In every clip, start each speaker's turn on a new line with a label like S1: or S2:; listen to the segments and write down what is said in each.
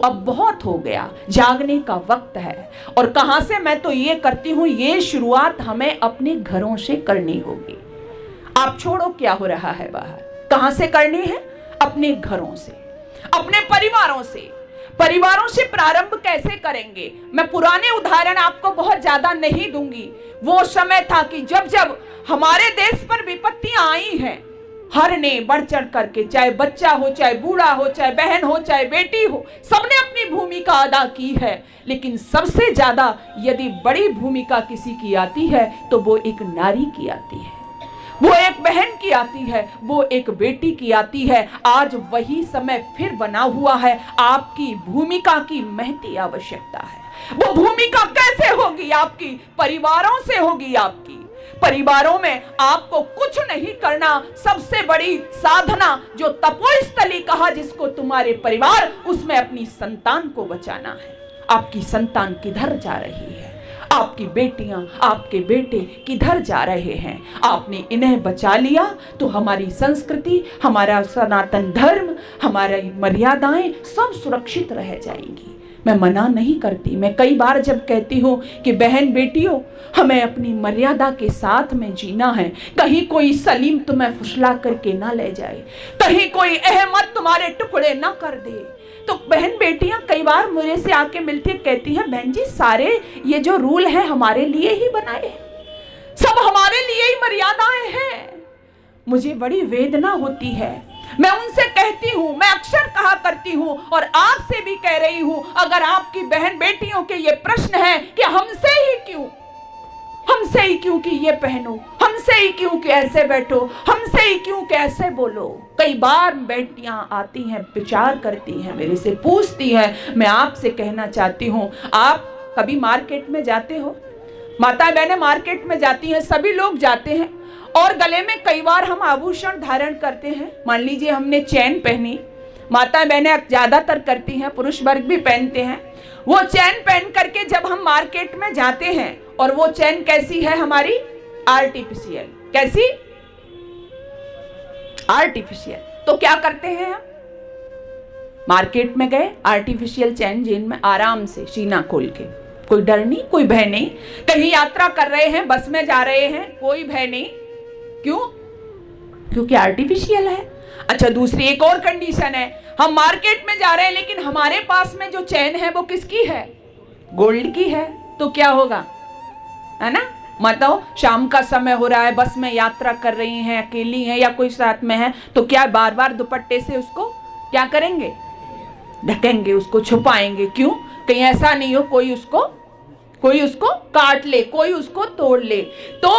S1: अब बहुत हो गया, जागने का वक्त है। और कहां से? मैं तो ये करती हूं, ये शुरुआत हमें अपने घरों से करनी होगी। आप छोड़ो क्या हो रहा है बाहर, कहां से करनी है? अपने घरों से, अपने परिवारों से। परिवारों से प्रारंभ कैसे करेंगे? मैं पुराने उदाहरण आपको बहुत ज्यादा नहीं दूंगी। वो समय था कि जब जब हमारे देश पर विपत्तियां आई हैं, हर ने बढ़ चढ़ करके, चाहे बच्चा हो, चाहे बूढ़ा हो, चाहे बहन हो, चाहे बेटी हो, सबने अपनी भूमिका अदा की है। लेकिन सबसे ज्यादा यदि बड़ी भूमिका किसी की आती है तो वो एक नारी की आती है, वो एक बहन की आती है, वो एक बेटी की आती है। आज वही समय फिर बना हुआ है, आपकी भूमिका की महती आवश्यकता है। वो भूमिका कैसे होगी? आपकी परिवारों से होगी। आपकी परिवारों में आपको कुछ नहीं करना, सबसे बड़ी साधना जो तपोस्थली कहा जिसको तुम्हारे परिवार, उसमें अपनी संतान को बचाना है। आपकी संतान किधर जा रही है? आपकी बेटियां, आपके बेटे किधर जा रहे हैं? आपने इन्हें बचा लिया तो हमारी संस्कृति, हमारा सनातन धर्म, हमारी मर्यादाएं सब सुरक्षित रह जाएंगी। मैं मना नहीं करती। मैं कई बार जब कहती हूँ कि बहन बेटियों, हमें अपनी मर्यादा के साथ में जीना है, कहीं कोई सलीम तुम्हें फुसला करके ना ले जाए, कहीं कोई अहमद तुम्हारे टुकड़े ना कर दे। तो बहन बेटियां कई बार मुझे से आके मिलती कहती हैं, बहन जी सारे ये जो रूल है हमारे लिए ही बनाए हैं, सब हमारे लिए ही मर्यादाएं हैं। मुझे बड़ी वेदना होती है। मैं उनसे कहती हूँ, मैं अक्सर कहा करती हूँ और आपसे भी कह रही हूँ, अगर आपकी बहन बेटियों के ये प्रश्न है कि हमसे ही क्यों कि ये पहनो, हमसे ही क्यों कि ऐसे बैठो, हमसे ही क्यों कि ऐसे बोलो। कई बार बेटियां आती हैं, विचार करती हैं, मेरे से पूछती हैं। मैं आपसे कहना चाहती हूँ, आप कभी मार्केट में जाते हो? माता बहनें मार्केट में जाती हैं, सभी लोग जाते हैं और गले में कई बार हम आभूषण धारण करते हैं। मान लीजिए हमने चैन पहनी, माता बहनें ज्यादातर करती हैं, पुरुष वर्ग भी पहनते हैं। वो चैन पहन करके जब हम मार्केट में जाते हैं, और वो चैन कैसी है हमारी? आर्टिफिशियल। कैसी? आर्टिफिशियल। तो क्या करते हैं हम? मार्केट में गए, आर्टिफिशियल चैन जेन में आराम से सीना खोल के, कोई डर नहीं, कोई भय नहीं। कहीं यात्रा कर रहे हैं, बस में जा रहे हैं, कोई भय नहीं। क्यों? क्योंकि आर्टिफिशियल है। अच्छा, दूसरी एक और कंडीशन है, हम मार्केट में जा रहे हैं लेकिन हमारे पास में जो चैन है वो किसकी है? गोल्ड की है। तो क्या होगा, है ना? मतलब शाम का समय हो रहा है, बस में यात्रा कर रही हैं, अकेली हैं या कोई साथ में है, तो क्या बार बार दुपट्टे से उसको क्या करेंगे? ढकेंगे, उसको छुपाएंगे। क्यों? कहीं ऐसा नहीं हो कोई उसको काट ले, कोई उसको तोड़ ले। तो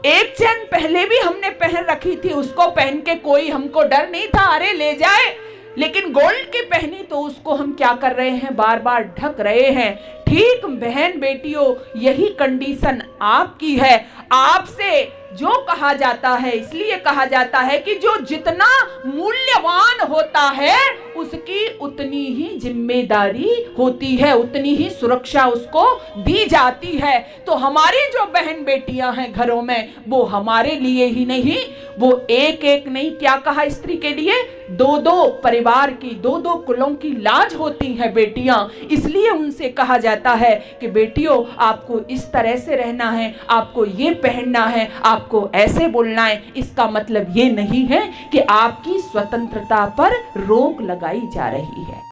S1: एक चैन पहले भी हमने पहन रखी थी, उसको पहन के कोई हमको डर नहीं था, अरे ले जाए। लेकिन गोल्ड की पहनी तो उसको हम क्या कर रहे हैं? बार बार ढक रहे हैं। ठीक बहन बेटियों, यही कंडीशन आपकी है। आपसे जो कहा जाता है, इसलिए कहा जाता है कि जो जितना मूल्यवान होता है उसकी उतनी ही जिम्मेदारी होती है, उतनी ही सुरक्षा उसको दी जाती है। तो हमारी जो बहन बेटियां हैं घरों में, वो हमारे लिए ही नहीं, वो एक एक नहीं, क्या कहा स्त्री के लिए? दो दो परिवार की, दो दो कुलों की लाज होती हैं बेटियां। इसलिए उनसे कहा जाता है कि बेटियों, आपको इस तरह से रहना है, आपको ये पहनना है, आपको ऐसे बोलना है। इसका मतलब ये नहीं है कि आपकी स्वतंत्रता पर रोक लगाई जा रही है।